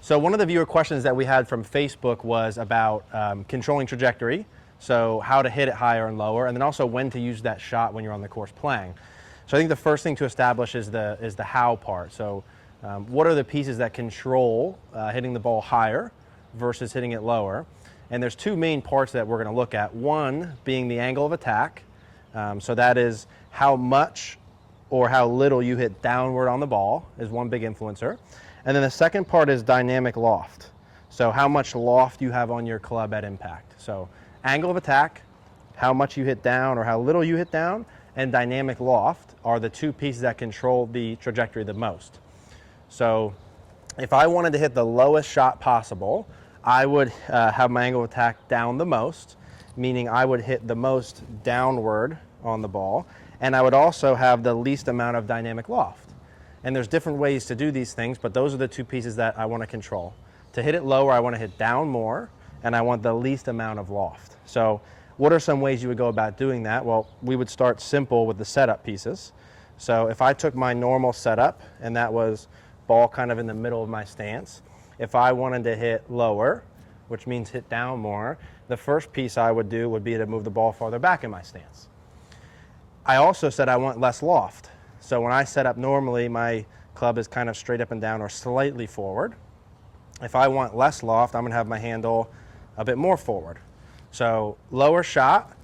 So one of the viewer questions that we had from Facebook was about controlling trajectory, so how to hit it higher and lower, and then also when to use that shot when you're on the course playing. So I think the first thing to establish is the how part. So what are the pieces that control hitting the ball higher versus hitting it lower? And there's two main parts that we're going to look at. One being the angle of attack. So that is how much or how little you hit downward on the ball is one big influencer. And then the second part is dynamic loft. So how much loft you have on your club at impact. So angle of attack, how much you hit down or how little you hit down, and dynamic loft are the two pieces that control the trajectory the most. So if I wanted to hit the lowest shot possible, I would have my angle of attack down the most, meaning I would hit the most downward on the ball, and I would also have the least amount of dynamic loft. And there's different ways to do these things, but those are the two pieces that I want to control. To hit it lower, I want to hit down more, and I want the least amount of loft. So what are some ways you would go about doing that? Well, we would start simple with the setup pieces. So if I took my normal setup, and that was ball kind of in the middle of my stance, if I wanted to hit lower, which means hit down more, the first piece I would do would be to move the ball farther back in my stance. I also said I want less loft. So when I set up normally, my club is kind of straight up and down or slightly forward. If I want less loft, I'm going to have my handle a bit more forward. So lower shot,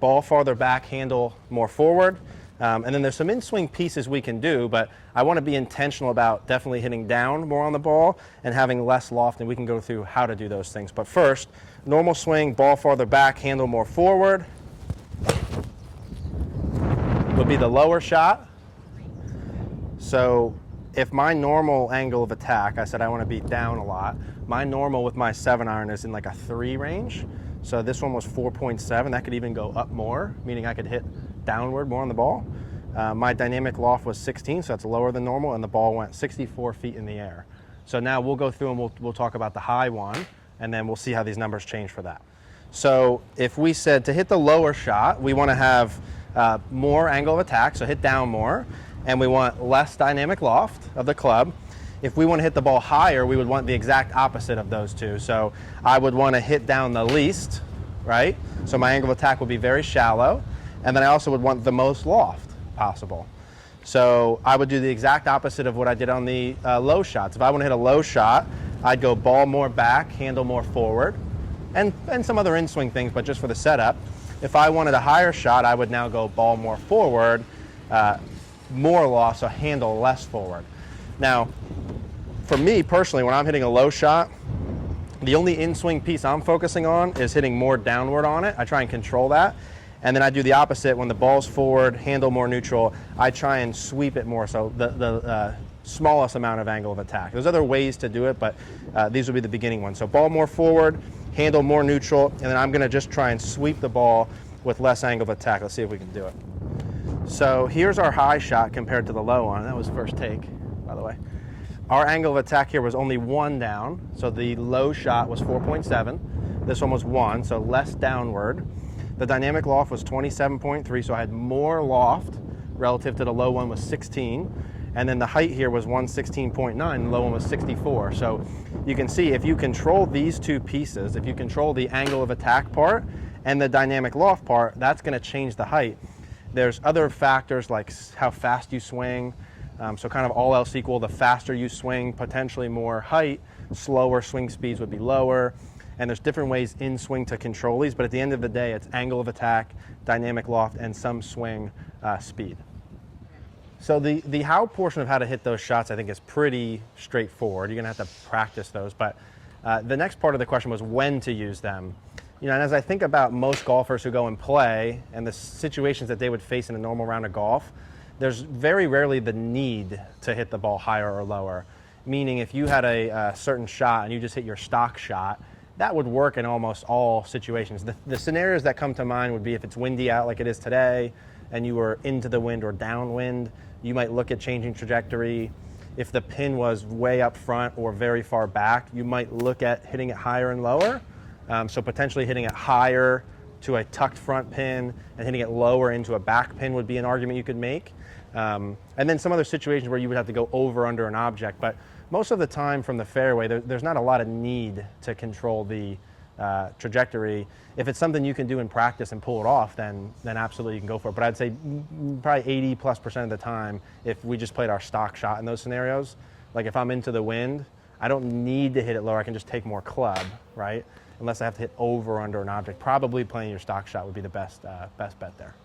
ball farther back, handle more forward. And then there's some in-swing pieces we can do, but I want to be intentional about definitely hitting down more on the ball and having less loft, and we can go through how to do those things. But first, normal swing, ball farther back, handle more forward would be the lower shot. So if my normal angle of attack, I said I want to be down a lot, my normal with my 7-iron is in like a 3 range. So this one was 4.7. That could even go up more, meaning I could hit downward more on the ball. My dynamic loft was 16, so that's lower than normal, and the ball went 64 feet in the air. So now we'll go through and we'll talk about the high one, and then we'll see how these numbers change for that. So if we said to hit the lower shot, we want to have more angle of attack, so hit down more, and we want less dynamic loft of the club. If we want to hit the ball higher, we would want the exact opposite of those two. So I would want to hit down the least, right? So my angle of attack would be very shallow, and then I also would want the most loft possible. So I would do the exact opposite of what I did on the low shots. If I want to hit a low shot, I'd go ball more back, handle more forward, and some other in-swing things, but just for the setup. If I wanted a higher shot, I would now go ball more forward, more loft, so handle less forward. Now, for me personally, when I'm hitting a low shot, the only in-swing piece I'm focusing on is hitting more downward on it. I try and control that. And then I do the opposite. When the ball's forward, handle more neutral, I try and sweep it more, so the smallest amount of angle of attack. There's other ways to do it, but these would be the beginning ones. So ball more forward, handle more neutral, and then I'm going to just try and sweep the ball with less angle of attack. Let's see if we can do it. So here's our high shot compared to the low one. That was first take, by the way. Our angle of attack here was only 1 down, so the low shot was 4.7. This one was 1, so less downward. The dynamic loft was 27.3, so I had more loft relative to the low one was 16. And then the height here was 116.9, the low one was 64. So you can see if you control these two pieces, if you control the angle of attack part and the dynamic loft part, that's going to change the height. There's other factors like how fast you swing. So kind of all else equal, the faster you swing, potentially more height, slower swing speeds would be lower. And there's different ways in swing to control these, but at the end of the day, it's angle of attack, dynamic loft, and some swing speed. So the how portion of how to hit those shots, I think, is pretty straightforward. You're going to have to practice those. But the next part of the question was when to use them. You know, and as I think about most golfers who go and play and the situations that they would face in a normal round of golf, there's very rarely the need to hit the ball higher or lower. Meaning if you had a certain shot and you just hit your stock shot, that would work in almost all situations. The scenarios that come to mind would be if it's windy out like it is today and you were into the wind or downwind, you might look at changing trajectory. If the pin was way up front or very far back, you might look at hitting it higher and lower. So potentially hitting it higher to a tucked front pin and hitting it lower into a back pin would be an argument you could make. And then some other situations where you would have to go over under an object, but most of the time from the fairway, there's not a lot of need to control the trajectory. If it's something you can do in practice and pull it off, then absolutely you can go for it. But I'd say probably 80+% of the time, if we just played our stock shot in those scenarios, like if I'm into the wind, I don't need to hit it lower. I can just take more club, right? Unless I have to hit over or under an object. Probably playing your stock shot would be the best bet there.